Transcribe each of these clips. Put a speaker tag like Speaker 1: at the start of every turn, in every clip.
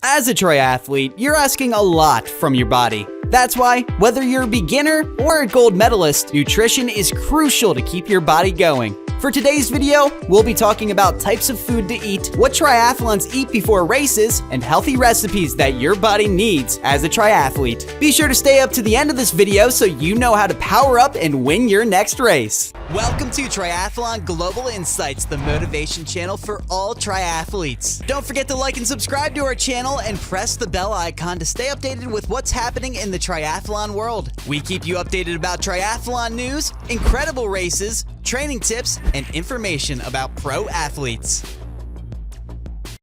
Speaker 1: As a triathlete, you're asking a lot from your body. That's why, whether you're a beginner or a gold medalist, nutrition is crucial to keep your body going. For today's video, we'll be talking about types of food to eat, what triathlons eat before races, and healthy recipes that your body needs as a triathlete. Be sure to stay up to the end of this video so you know how to power up and win your next race. Welcome to Triathlon Global Insights, the motivation channel for all triathletes. Don't forget to like and subscribe to our channel and press the bell icon to stay updated with what's happening in the triathlon world. We keep you updated about triathlon news, incredible races, training tips, and information about pro athletes.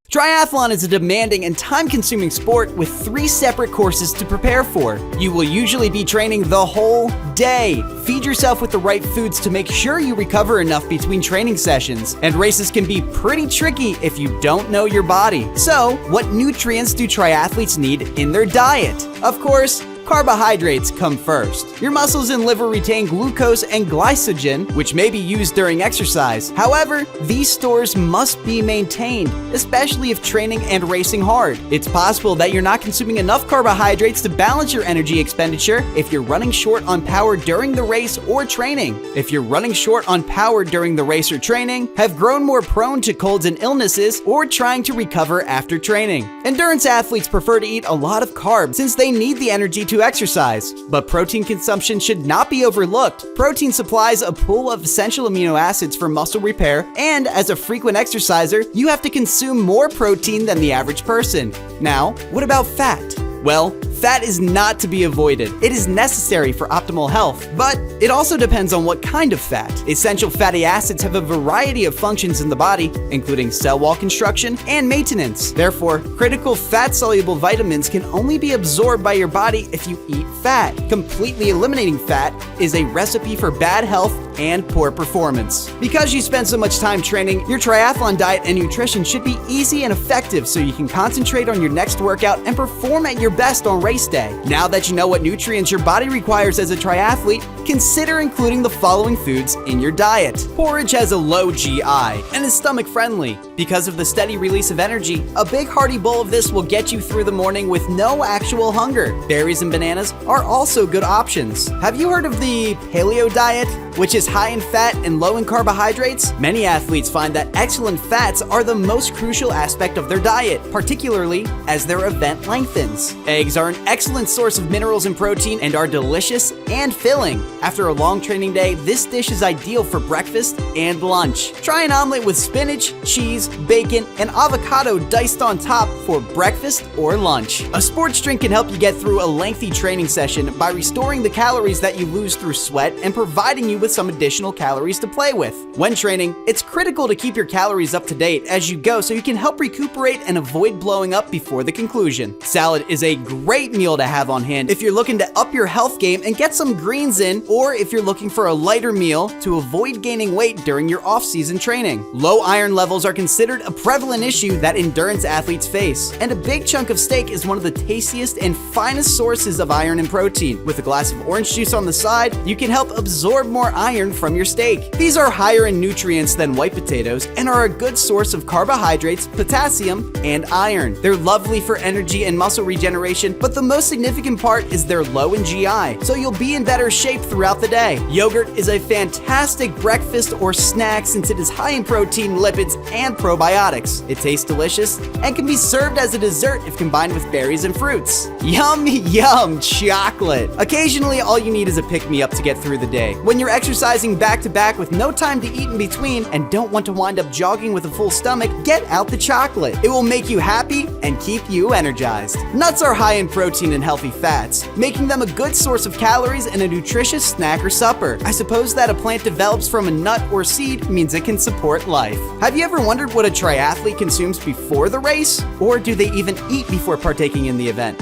Speaker 1: Triathlon is a demanding and time-consuming sport with 3 separate courses to prepare for. You will usually be training the whole day. Feed yourself with the right foods to make sure you recover enough between training sessions. And races can be pretty tricky if you don't know your body. So, what nutrients do triathletes need in their diet? Of course, carbohydrates come first. Your muscles and liver retain glucose and glycogen, which may be used during exercise. However, these stores must be maintained, especially if training and racing hard. It's possible that you're not consuming enough carbohydrates to balance your energy expenditure if you're running short on power during the race or training. If you're running short on power during the race or training, have grown more prone to colds and illnesses, or trying to recover after training. Endurance athletes prefer to eat a lot of carbs since they need the energy to exercise, but protein consumption should not be overlooked. Protein supplies a pool of essential amino acids for muscle repair, and as a frequent exerciser, you have to consume more protein than the average person. Now, what about fat? Well, fat is not to be avoided. It is necessary for optimal health, but it also depends on what kind of fat. Essential fatty acids have a variety of functions in the body, including cell wall construction and maintenance. Therefore, critical fat-soluble vitamins can only be absorbed by your body if you eat fat. Completely eliminating fat is a recipe for bad health and poor performance. Because you spend so much time training, your triathlon diet and nutrition should be easy and effective so you can concentrate on your next workout and perform at your best on race day. Now that you know what nutrients your body requires as a triathlete, consider including the following foods in your diet. Porridge has a low GI and is stomach friendly. Because of the steady release of energy, a big hearty bowl of this will get you through the morning with no actual hunger. Berries and bananas are also good options. Have you heard of the paleo diet, which is high in fat and low in carbohydrates? Many athletes find that excellent fats are the most crucial aspect of their diet, particularly as their event lengthens. Eggs are an excellent source of minerals and protein and are delicious and filling. After a long training day, this dish is ideal for breakfast and lunch. Try an omelet with spinach, cheese, bacon, and avocado diced on top for breakfast or lunch. A sports drink can help you get through a lengthy training session by restoring the calories that you lose through sweat and providing you with some additional calories to play with. When training, it's critical to keep your calories up to date as you go so you can help recuperate and avoid blowing up before the conclusion. Salad is a great meal to have on hand if you're looking to up your health game and get some greens in, or if you're looking for a lighter meal to avoid gaining weight during your off-season training. Low iron levels are considered a prevalent issue that endurance athletes face, and a big chunk of steak is one of the tastiest and finest sources of iron and protein. With a glass of orange juice on the side, you can help absorb more iron from your steak. These are higher in nutrients than white potatoes and are a good source of carbohydrates, potassium, and iron. They're lovely for energy and muscle regeneration, but the most significant part is they're low in GI, so you'll be in better shape throughout the day. Yogurt is a fantastic breakfast or snack since it is high in protein, lipids, and probiotics. It tastes delicious and can be served as a dessert if combined with berries and fruits. Yum, yum, chocolate. Occasionally, all you need is a pick-me-up to get through the day. When you're exercising back-to-back with no time to eat in between and don't want to wind up jogging with a full stomach, get out the chocolate. It will make you happy and keep you energized. Nuts are high in protein and healthy fats, making them a good source of calories and a nutritious snack or supper. I suppose that a plant develops from a nut or seed means it can support life. Have you ever wondered what a triathlete consumes before the race? Or do they even eat before partaking in the event?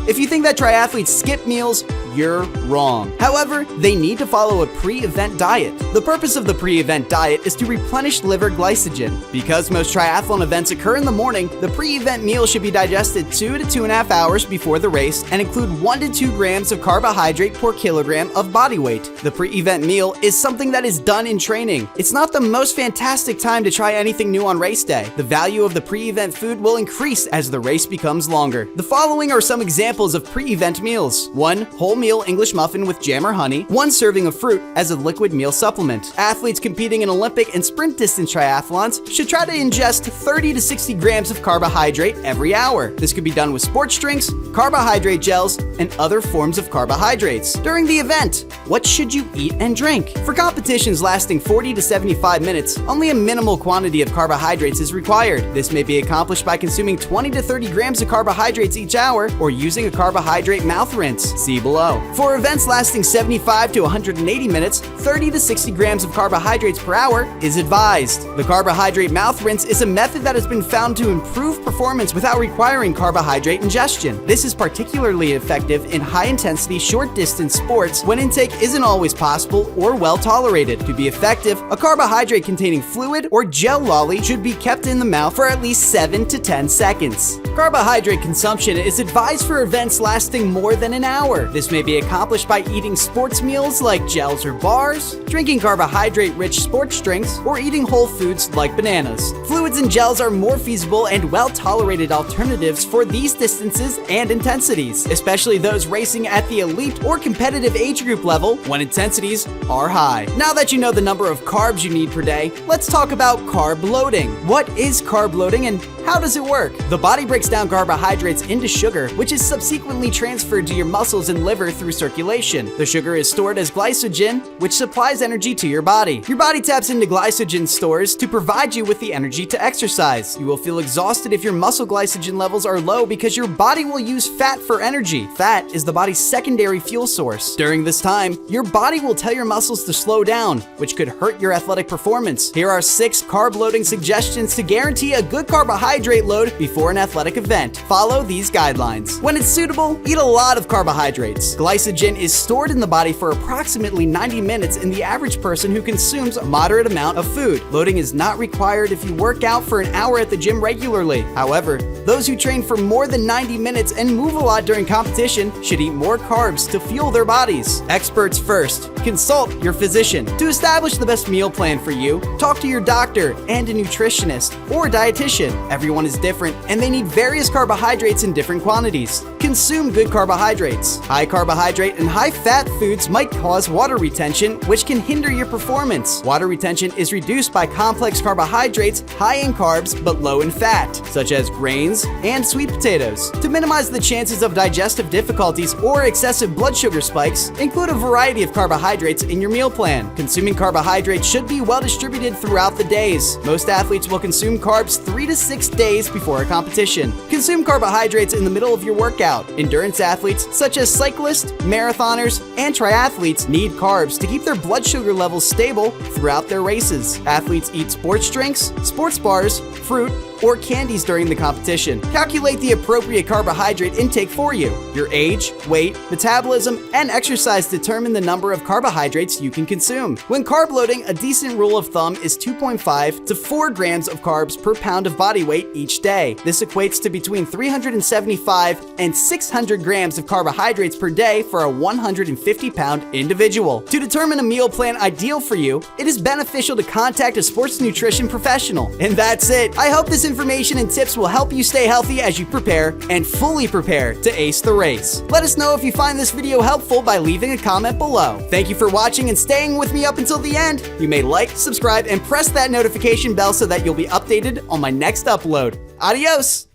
Speaker 1: If you think that triathletes skip meals, you're wrong. However, they need to follow a pre-event diet. The purpose of the pre-event diet is to replenish liver glycogen. Because most triathlon events occur in the morning, the pre-event meal should be digested 2 to 2.5 hours before the race and include 1 to 2 grams of carbohydrate per kilogram of body weight. The pre-event meal is something that is done in training. It's not the most fantastic time to try anything new on race day. The value of the pre-event food will increase as the race becomes longer. The following are some examples of pre-event meals. 1 whole meal English muffin with jam or honey. 1 serving of fruit as a liquid meal supplement. Athletes competing in Olympic and sprint distance triathlons should try to ingest 30 to 60 grams of carbohydrate every hour. This could be done with sports drinks, carbohydrate gels, and other forms of carbohydrates. During the event, what should you eat and drink? For competitions lasting 40 to 75 minutes, only a minimal quantity of carbohydrates is required. This may be accomplished by consuming 20 to 30 grams of carbohydrates each hour or using a carbohydrate mouth rinse. See below. For events lasting 75 to 180 minutes, 30 to 60 grams of carbohydrates per hour is advised. The carbohydrate mouth rinse is a method that has been found to improve performance without requiring carbohydrate ingestion. This is particularly effective in high-intensity, short-distance sports when intake isn't always possible or well-tolerated. To be effective, a carbohydrate-containing fluid or gel lolly should be kept in the mouth for at least 7 to 10 seconds. Carbohydrate consumption is advised for events lasting more than an hour. This may be accomplished by eating sports meals like gels or bars, drinking carbohydrate-rich sports drinks, or eating whole foods like bananas. Fluids and gels are more feasible and well-tolerated alternatives for these distances and intensities, especially those racing at the elite or competitive age group level when intensities are high. Now that you know the number of carbs you need per day, let's talk about carb loading. What is carb loading and how does it work? The body breaks down carbohydrates into sugar, which is subsequently transferred to your muscles and liver through circulation. The sugar is stored as glycogen, which supplies energy to your body. Your body taps into glycogen stores to provide you with the energy to exercise. You will feel exhausted if your muscle glycogen levels are low because your body will use fat for energy. Fat is the body's secondary fuel source. During this time, your body will tell your muscles to slow down, which could hurt your athletic performance. Here are 6 carb loading suggestions to guarantee a good carbohydrate load before an athletic event. Follow these guidelines. When it's suitable, eat a lot of carbohydrates. Glycogen is stored in the body for approximately 90 minutes in the average person who consumes a moderate amount of food. Loading is not required if you work out for an hour at the gym regularly. However, those who train for more than 90 minutes and move a lot during competition should eat more carbs to fuel their bodies. Experts first. Consult your physician. To establish the best meal plan for you, talk to your doctor and a nutritionist or dietitian. Everyone is different and they need various carbohydrates in different quantities. Consume good carbohydrates. High carbohydrate and high fat foods might cause water retention, which can hinder your performance. Water retention is reduced by complex carbohydrates high in carbs but low in fat, such as grains and sweet potatoes. To minimize the chances of digestive difficulties or excessive blood sugar spikes, include a variety of carbohydrates in your meal plan. Consuming carbohydrates should be well distributed throughout the days. Most athletes will consume carbs 3 to 6 days before a competition. Consume carbohydrates in the middle of your workout. Endurance athletes such as cyclists, marathoners, and triathletes need carbs to keep their blood sugar levels stable throughout their races. Athletes eat sports drinks, sports bars, fruit, or candies during the competition. Calculate the appropriate carbohydrate intake for you. Your age, weight, metabolism, and exercise determine the number of carbohydrates you can consume. When carb loading, a decent rule of thumb is 2.5 to 4 grams of carbs per pound of body weight each day. This equates to between 375 and 600 grams of carbohydrates per day for a 150-pound individual. To determine a meal plan ideal for you, it is beneficial to contact a sports nutrition professional. And that's it. I hope this information and tips will help you stay healthy as you prepare and fully prepare to ace the race. Let us know if you find this video helpful by leaving a comment below. Thank you for watching and staying with me up until the end. You may like, subscribe, and press that notification bell so that you'll be updated on my next upload. Adios!